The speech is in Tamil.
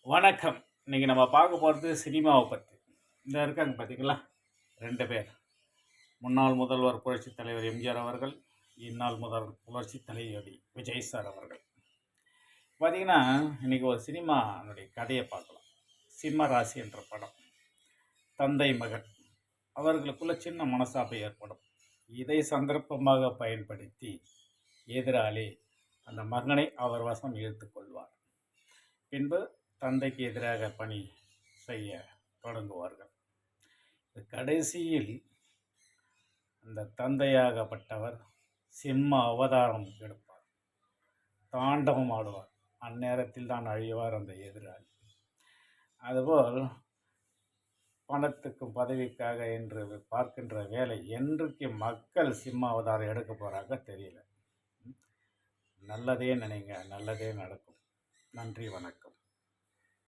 வணக்கம். இன்னைக்கு நம்ம பார்க்க போகிறது சினிமாவை பற்றி. இந்த இருக்காங்க பார்த்தீங்களா, ரெண்டு பேர். முன்னாள் முதல்வர் புரட்சித் தலைவர் எம்ஜிஆர் அவர்கள், இந்நாள் முதல்வர் புரட்சித் தலைவி விஜய் சார் அவர்கள். பார்த்தீங்கன்னா, இன்னைக்கு ஒரு சினிமானுடைய கதையை பார்க்கலாம். சிம்ம ராசி என்ற படம். தந்தை மகன் அவர்களுக்குள்ள சின்ன மனசாப்பை ஏற்படும். இதை சந்தர்ப்பமாக பயன்படுத்தி எதிராளி அந்த மகனை அவர் வசம் இழுத்துக் கொள்வார். பின்பு தந்தைக்கு எதிராக பணி செய்ய தொடங்குவார்கள். கடைசியில் அந்த தந்தையாகப்பட்டவர் சிம்ம அவதாரம் எடுப்பார், தாண்டவம் ஆடுவார். அந்நேரத்தில் தான் அழிவார் அந்த எதிராளி. அதுபோல் பணத்துக்கும் பதவிக்காக என்று பார்க்கின்ற வேலை என்றைக்கு மக்கள் சிம்ம அவதாரம் எடுக்க போகிறாங்க தெரியல. நல்லதே நினைங்க, நல்லதே நடக்கும். நன்றி, வணக்கம்.